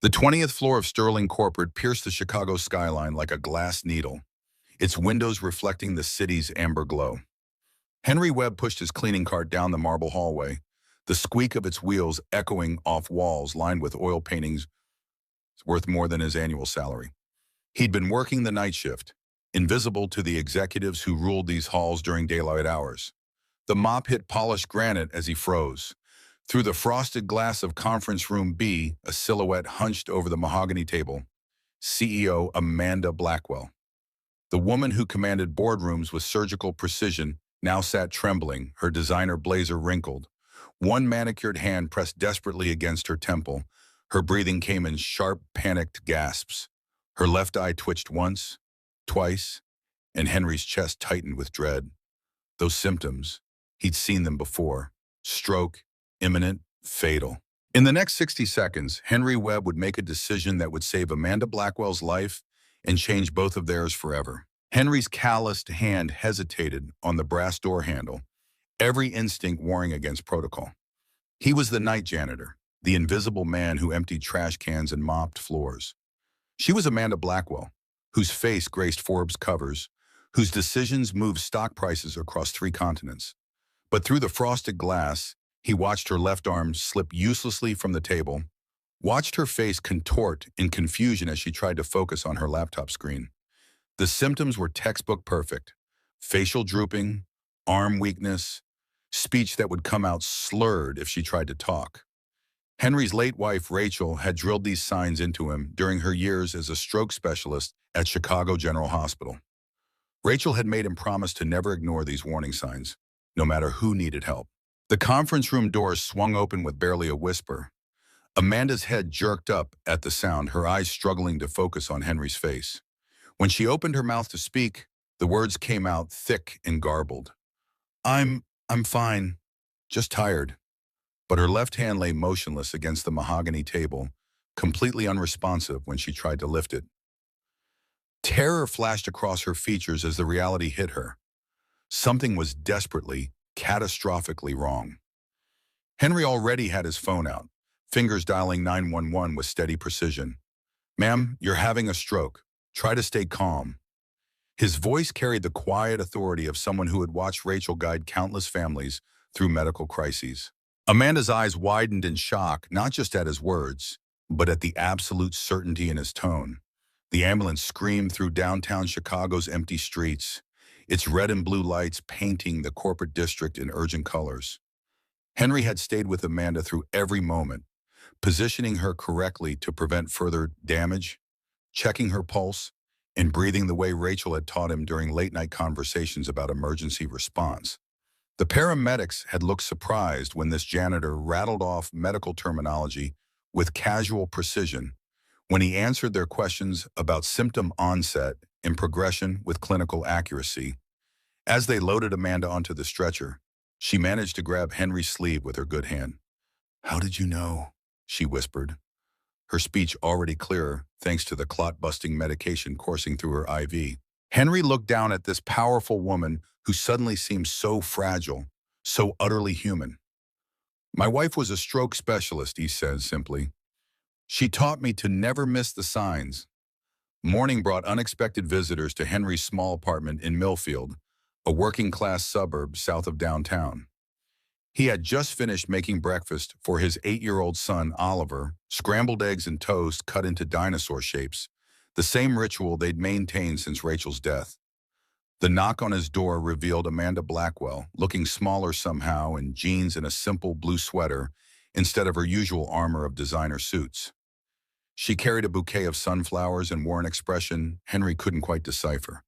The 20th floor of Sterling Corporate pierced the Chicago skyline like a glass needle, its windows reflecting the city's amber glow. Henry Webb pushed his cleaning cart down the marble hallway, the squeak of its wheels echoing off walls lined with oil paintings worth more than his annual salary. He'd been working the night shift, invisible to the executives who ruled these halls during daylight hours. The mop hit polished granite as he froze. Through the frosted glass of Conference Room B, a silhouette hunched over the mahogany table. CEO Amanda Blackwell. The woman who commanded boardrooms with surgical precision now sat trembling, her designer blazer wrinkled. One manicured hand pressed desperately against her temple. Her breathing came in sharp, panicked gasps. Her left eye twitched once, twice, and Henry's chest tightened with dread. Those symptoms, he'd seen them before. Stroke, imminent, fatal. In the next 60 seconds, Henry Webb would make a decision that would save Amanda Blackwell's life and change both of theirs forever. Henry's calloused hand hesitated on the brass door handle, every instinct warring against protocol. He was the night janitor, the invisible man who emptied trash cans and mopped floors. She was Amanda Blackwell, whose face graced Forbes covers, whose decisions moved stock prices across 3 continents. But through the frosted glass, he watched her left arm slip uselessly from the table, watched her face contort in confusion as she tried to focus on her laptop screen. The symptoms were textbook perfect. Facial drooping, arm weakness, speech that would come out slurred if she tried to talk. Henry's late wife, Rachel, had drilled these signs into him during her years as a stroke specialist at Chicago General Hospital. Rachel had made him promise to never ignore these warning signs, no matter who needed help. The conference room doors swung open with barely a whisper. Amanda's head jerked up at the sound, her eyes struggling to focus on Henry's face. When she opened her mouth to speak, the words came out thick and garbled. I'm fine, just tired. But her left hand lay motionless against the mahogany table, completely unresponsive when she tried to lift it. Terror flashed across her features as the reality hit her. Something was desperately, catastrophically wrong. Henry already had his phone out, fingers dialing 911 with steady precision. "Ma'am, you're having a stroke. Try to stay calm." His voice carried the quiet authority of someone who had watched Rachel guide countless families through medical crises. Amanda's eyes widened in shock, not just at his words, but at the absolute certainty in his tone. The ambulance screamed through downtown Chicago's empty streets, its red and blue lights painting the corporate district in urgent colors. Henry had stayed with Amanda through every moment, positioning her correctly to prevent further damage, checking her pulse, and breathing the way Rachel had taught him during late-night conversations about emergency response. The paramedics had looked surprised when this janitor rattled off medical terminology with casual precision, when he answered their questions about symptom onset and progression with clinical accuracy. As they loaded Amanda onto the stretcher, she managed to grab Henry's sleeve with her good hand. "How did you know?" she whispered, her speech already clearer thanks to the clot-busting medication coursing through her IV. Henry looked down at this powerful woman who suddenly seemed so fragile, so utterly human. "My wife was a stroke specialist," he said simply. "She taught me to never miss the signs." Morning brought unexpected visitors to Henry's small apartment in Millfield, a working-class suburb south of downtown. He had just finished making breakfast for his 8-year-old son, Oliver, scrambled eggs and toast cut into dinosaur shapes, the same ritual they'd maintained since Rachel's death. The knock on his door revealed Amanda Blackwell, looking smaller somehow in jeans and a simple blue sweater instead of her usual armor of designer suits. She carried a bouquet of sunflowers and wore an expression Henry couldn't quite decipher,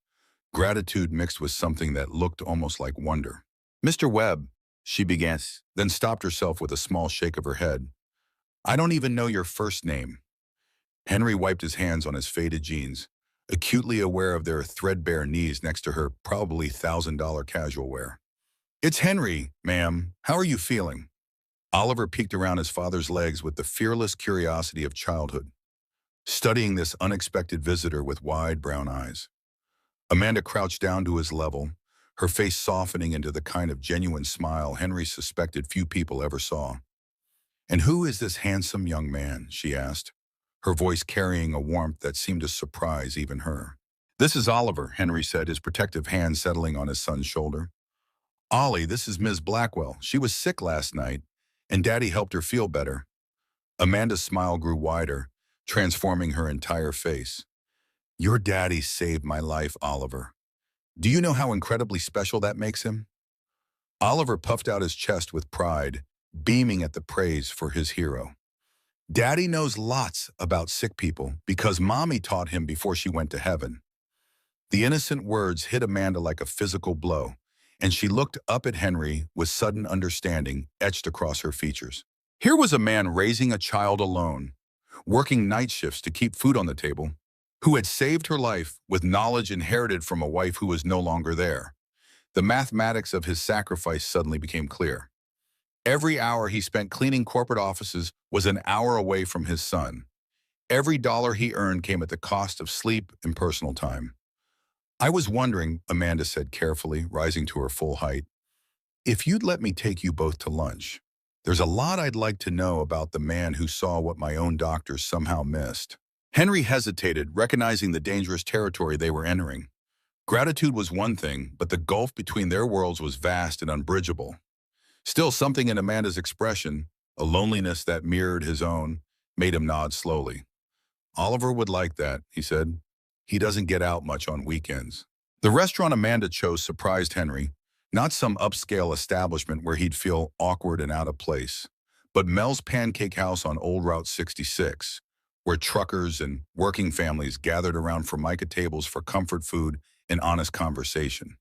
gratitude mixed with something that looked almost like wonder. "Mr. Webb," she began, then stopped herself with a small shake of her head. "I don't even know your first name." Henry wiped his hands on his faded jeans, acutely aware of their threadbare knees next to her probably $1,000 casual wear. "It's Henry, ma'am. How are you feeling?" Oliver peeked around his father's legs with the fearless curiosity of childhood, studying this unexpected visitor with wide brown eyes. Amanda crouched down to his level, her face softening into the kind of genuine smile Henry suspected few people ever saw. "And who is this handsome young man?" she asked, her voice carrying a warmth that seemed to surprise even her. "This is Oliver," Henry said, his protective hand settling on his son's shoulder. "Ollie, this is Ms. Blackwell. She was sick last night, and Daddy helped her feel better." Amanda's smile grew wider, transforming her entire face. "Your daddy saved my life, Oliver. Do you know how incredibly special that makes him?" Oliver puffed out his chest with pride, beaming at the praise for his hero. "Daddy knows lots about sick people because Mommy taught him before she went to heaven." The innocent words hit Amanda like a physical blow, and she looked up at Henry with sudden understanding etched across her features. Here was a man raising a child alone, working night shifts to keep food on the table, who had saved her life with knowledge inherited from a wife who was no longer there. The mathematics of his sacrifice suddenly became clear. Every hour he spent cleaning corporate offices was an hour away from his son. Every dollar he earned came at the cost of sleep and personal time. "I was wondering," Amanda said carefully, rising to her full height, "if you'd let me take you both to lunch. There's a lot I'd like to know about the man who saw what my own doctors somehow missed." Henry hesitated, recognizing the dangerous territory they were entering. Gratitude was one thing, but the gulf between their worlds was vast and unbridgeable. Still, something in Amanda's expression, a loneliness that mirrored his own, made him nod slowly. "Oliver would like that," he said. "He doesn't get out much on weekends." The restaurant Amanda chose surprised Henry, not some upscale establishment where he'd feel awkward and out of place, but Mel's Pancake House on Old Route 66, where truckers and working families gathered around Formica tables for comfort food and honest conversation.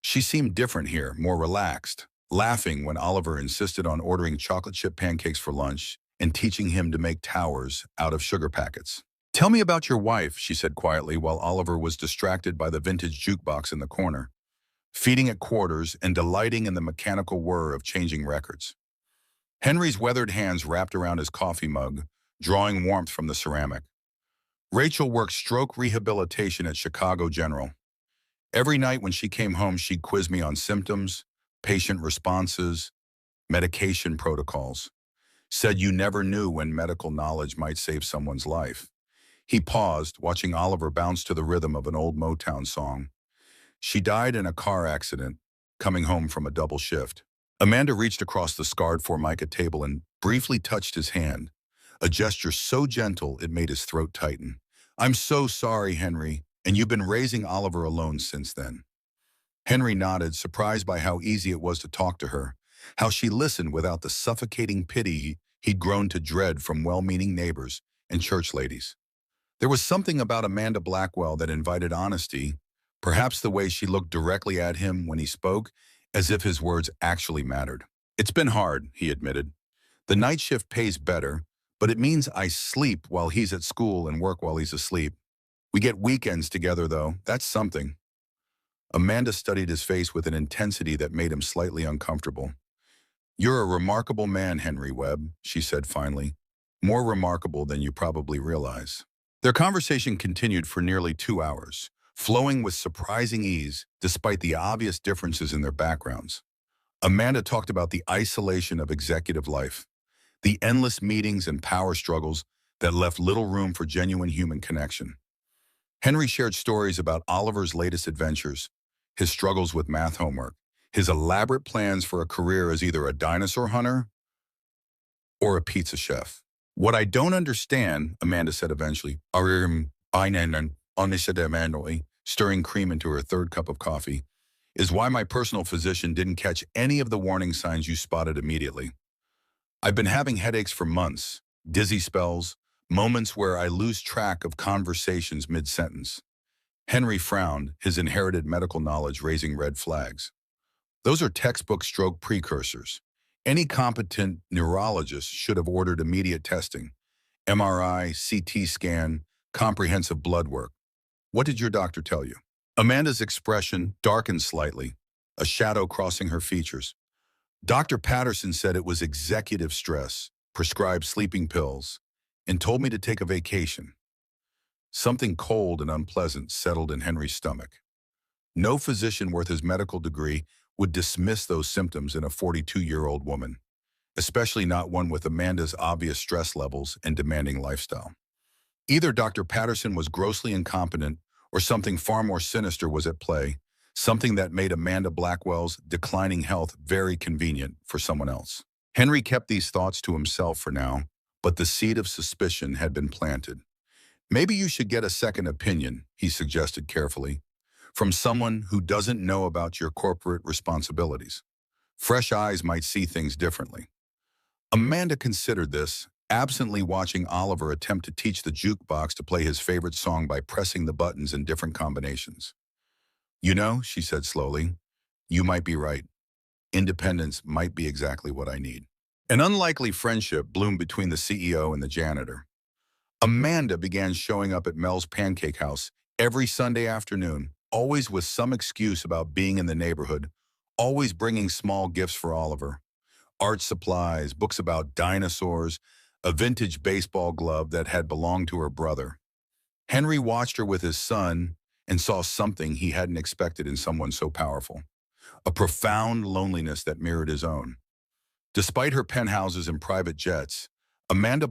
She seemed different here, more relaxed, laughing when Oliver insisted on ordering chocolate chip pancakes for lunch and teaching him to make towers out of sugar packets. "Tell me about your wife," she said quietly while Oliver was distracted by the vintage jukebox in the corner, feeding it quarters and delighting in the mechanical whir of changing records. Henry's weathered hands wrapped around his coffee mug, drawing warmth from the ceramic. "Rachel worked stroke rehabilitation at Chicago General. Every night when she came home, she'd quiz me on symptoms, patient responses, medication protocols. Said you never knew when medical knowledge might save someone's life." He paused, watching Oliver bounce to the rhythm of an old Motown song. "She died in a car accident, coming home from a double shift." Amanda reached across the scarred Formica table and briefly touched his hand, a gesture so gentle it made his throat tighten. "I'm so sorry, Henry, and you've been raising Oliver alone since then." Henry nodded, surprised by how easy it was to talk to her, how she listened without the suffocating pity he'd grown to dread from well-meaning neighbors and church ladies. There was something about Amanda Blackwell that invited honesty, perhaps the way she looked directly at him when he spoke, as if his words actually mattered. "It's been hard," he admitted. "The night shift pays better, but it means I sleep while he's at school and work while he's asleep. We get weekends together, though. That's something." Amanda studied his face with an intensity that made him slightly uncomfortable. "You're a remarkable man, Henry Webb," she said finally. "More remarkable than you probably realize." Their conversation continued for nearly 2 hours, flowing with surprising ease despite the obvious differences in their backgrounds. Amanda talked about the isolation of executive life, the endless meetings and power struggles that left little room for genuine human connection. Henry shared stories about Oliver's latest adventures, his struggles with math homework, his elaborate plans for a career as either a dinosaur hunter or a pizza chef. "What I don't understand," Amanda said eventually, stirring cream into her third cup of coffee, "is why my personal physician didn't catch any of the warning signs you spotted immediately. I've been having headaches for months, dizzy spells, moments where I lose track of conversations mid-sentence." Henry frowned, his inherited medical knowledge raising red flags. "Those are textbook stroke precursors. Any competent neurologist should have ordered immediate testing. MRI, CT scan, comprehensive blood work. What did your doctor tell you?" Amanda's expression darkened slightly, a shadow crossing her features. "Dr. Patterson said it was executive stress, prescribed sleeping pills, and told me to take a vacation." Something cold and unpleasant settled in Henry's stomach. No physician worth his medical degree would dismiss those symptoms in a 42-year-old woman, especially not one with Amanda's obvious stress levels and demanding lifestyle. Either Dr. Patterson was grossly incompetent or something far more sinister was at play, something that made Amanda Blackwell's declining health very convenient for someone else. Henry kept these thoughts to himself for now, but the seed of suspicion had been planted. Maybe you should get a second opinion, he suggested carefully, from someone who doesn't know about your corporate responsibilities. Fresh eyes might see things differently. Amanda considered this, absently watching Oliver attempt to teach the jukebox to play his favorite song by pressing the buttons in different combinations. You know, she said slowly, you might be right. Independence might be exactly what I need. An unlikely friendship bloomed between the CEO and the janitor. Amanda began showing up at Mel's Pancake House every Sunday afternoon, always with some excuse about being in the neighborhood, always bringing small gifts for Oliver. Art supplies, books about dinosaurs, a vintage baseball glove that had belonged to her brother. Henry watched her with his son and saw something he hadn't expected in someone so powerful, a profound loneliness that mirrored his own. Despite her penthouses and private jets, Amanda